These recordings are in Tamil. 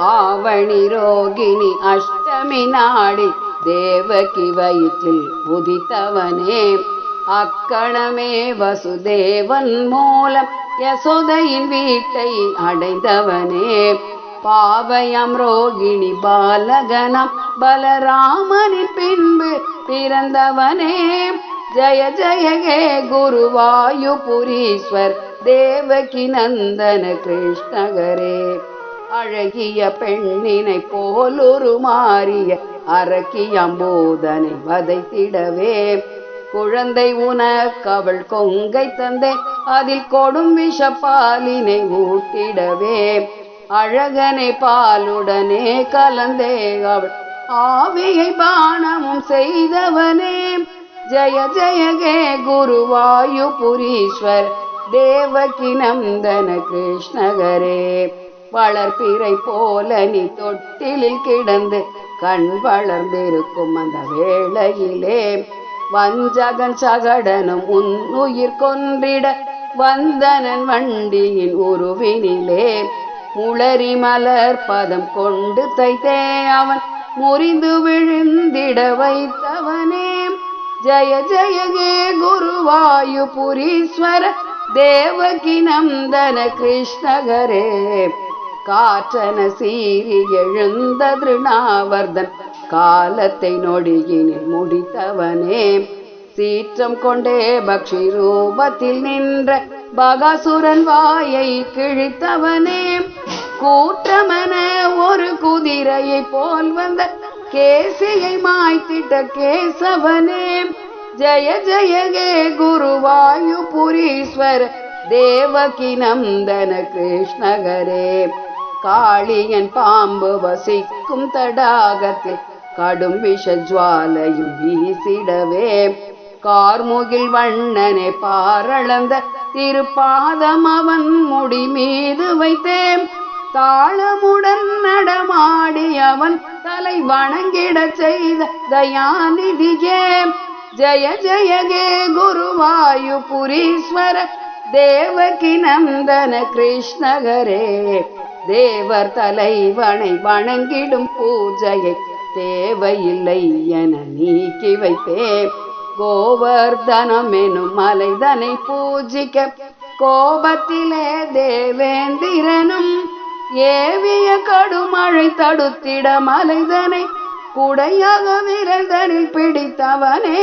ஆவணி ரோகிணி அஷ்டமி நாளில் தேவகி வயிற்றில் உதித்தவனே, அக்கணமே வசுதேவன் மூலம் யசோதையின் வீட்டை அடைந்தவனே, பாவயம் ரோகிணி பாலகனம் பலராமனின் பின்பு பிறந்தவனே, ஜய ஜய ஹே குருவாயுபுரீஸ்வர் தேவகி நந்தன கிருஷ்ணகரே. அழகிய பெண்ணினை போலுருமாறிய அரக்கியம்பூதனை வதைத்திடவே, குழந்தை உனக்கவள் கொங்கை தந்தே அதில் கொடும் விஷப்பாலினை ஊட்டிடவே, அழகனை பாலுடனே கலந்தே அவள் ஆவியை பானமும் செய்தவனே, ஜய ஜய ஹே குருவாயுபுரீஸ்வர் தேவகி நந்தன கிருஷ்ணகரே. வளர்ப்பிறை போல நீ தொட்டிலில் கிடந்து கண் வளர்ந்திருக்கும் அந்த வேளையிலே, வஞ்சகன் சகடனும் உன் உயிர் கொன்றிட வந்தனன் வண்டியின் உருவினிலே, முளரி மலர் பதம் கொண்டு தைத்தே அவன் முறிந்து விழுந்திட வைத்தவனே, ஜய ஜய ஹே குருவாயுபுரீஸ்வர தேவகி நந்தன கிருஷ்ணகரே. காற்றன சீறி எழுந்த திருநாவர்தன் காலத்தை நொடியினில் முடித்தவனே, சீற்றம் கொண்டே பக்ஷி ரூபத்தில் நின்ற பகாசுரன் வாயை கிழித்தவனே, கூற்றமன ஒரு குதிரையை போல் வந்த கேசியை மாய்த்திட்ட கேசவனே, ஜய ஜய ஹே குருவாயுபுரீஸ்வர தேவகி நந்தன கிருஷ்ணகரே. காளியன் பாம்பு வசிக்கும் தடாகத்தில் கடும் விஷஜ்வாலையும் வீசிடவே, கார்முகில் வண்ணனை பாரளந்த திருப்பாதம் அவன் முடி மீது வைத்தேன், தாளமுடன் நடமாடி அவன் தலை வணங்கிட செய்த தயாநிதியே, ஜய ஜய ஹே குருவாயுபுரீஸ்வர தேவகி நந்தன கிருஷ்ணகரே. தேவர் தலைவனை வணங்கிடும் பூஜையை தேவையில்லை என நீக்கி வைத்தே, கோவர்தனம் எனும் மலைதனை பூஜிக்க கோபத்திலே தேவேந்திரனும் ஏவிய கடுமழை தடுத்திட மலைதனை குடையாக விரல்தனில் பிடித்தவனே,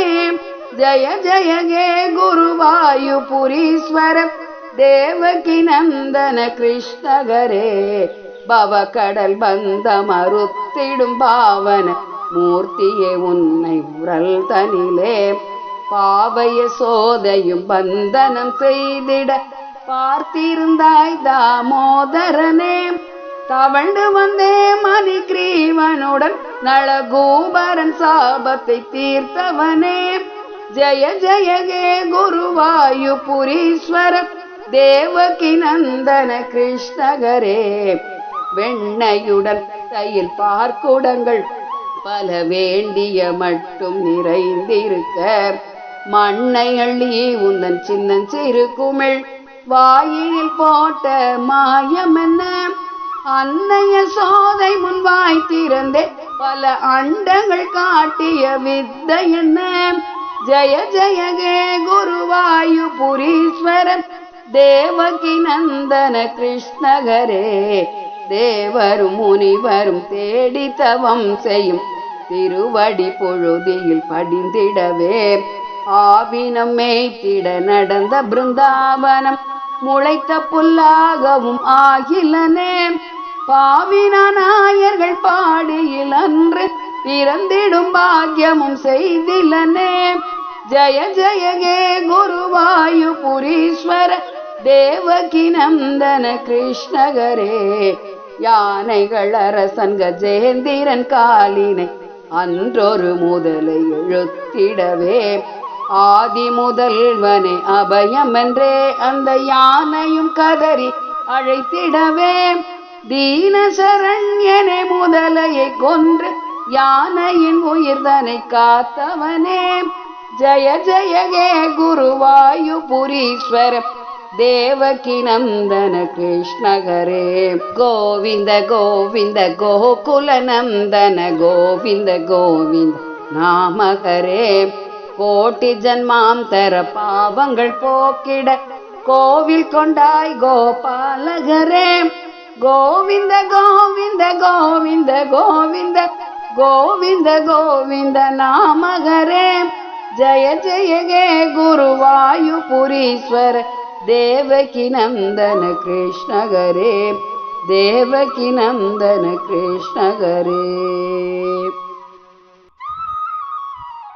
ஜய ஜய ஹே குருவாயுபுரீஸ்வர தேவகி நந்தன கிருஷ்ணகரே. பவக்கடல் பந்த மறுத்திடும் பாவன மூர்த்தியே உன்னை உரல் தனிலே, பாவைய சோதையும் பந்தனம் செய்திட பார்த்திருந்தாய் தாமோதரனே, தவழ்ந்து வந்தே மணிகிரீவனுடன் நளகூபரன் சாபத்தை தீர்த்தவனே, ஜய ஜய ஹே குருவாயுபுரீஸ்வர தேவகி நந்தன கிருஷ்ணகரே. வெண்ணையுடன் தையில் பார்க்குடங்கள் பல வேண்டிய மட்டும் நிறைந்திருக்க, மண்ணை அள்ளி உந்தன் சின்னஞ்சிறு குமிழ் வாயில் போட்ட மாயம் என்ன, அன்னைய சோதை முன் வாய் திறந்தே பல அண்டங்கள் காட்டிய வித்தை என்ன, ஜய ஜய ஹே குருவாயுபுரீஸ்வர தேவகி நந்தன கிருஷ்ணகரே. தேவரும் முனிவரும் தேடி தவம் செய்யும் திருவடி பொழுதியில் படிந்திடவே, ஆவினம் மேய்த்திட நடந்த பிருந்தாவனம் முளைத்த புல்லாகவும் ஆகிலனே, பாவின நாயர்கள் பாடியில் அன்று பிறந்திடும் பாக்கியமும் செய்திலனே, ஜய ஜய ஹே குருவாயுபுரீஸ்வர தேவகி நந்தன கிருஷ்ணகரே. யானைகள் அரசன் கஜேந்திரன் காலினை அன்றொரு முதலை எழுத்திடவே, ஆதி முதல்வனே அபயம் என்றே அந்த யானையும் கதறி அழைத்திடவே, தீனசரண்யனே முதலையை கொன்று யானையின் உயிர்தனை காத்தவனே, ஜய ஜய ஹே குருவாயுபுரீஸ்வர தேவகி நந்தன கிருஷ்ண ஹரே. கோவிந்த கோவிந்த கோகுல நந்தன கோவிந்த கோவிந்த நாம ஹரே. கோட்டி ஜன்மாந்தர பாவங்கள் போக்கிட கோவில் கொண்டாய் கோபாலகரே. கோவிந்த கோவிந்த கோவிந்த கோவிந்த கோவிந்த கோவிந்த நாமகரே. ஜய ஜய ஹே குருவாயுபுரீஸ்வர தேவகி நந்தன கிருஷ்ண ஹரே. தேவகி நந்தன கிருஷ்ண ஹரே.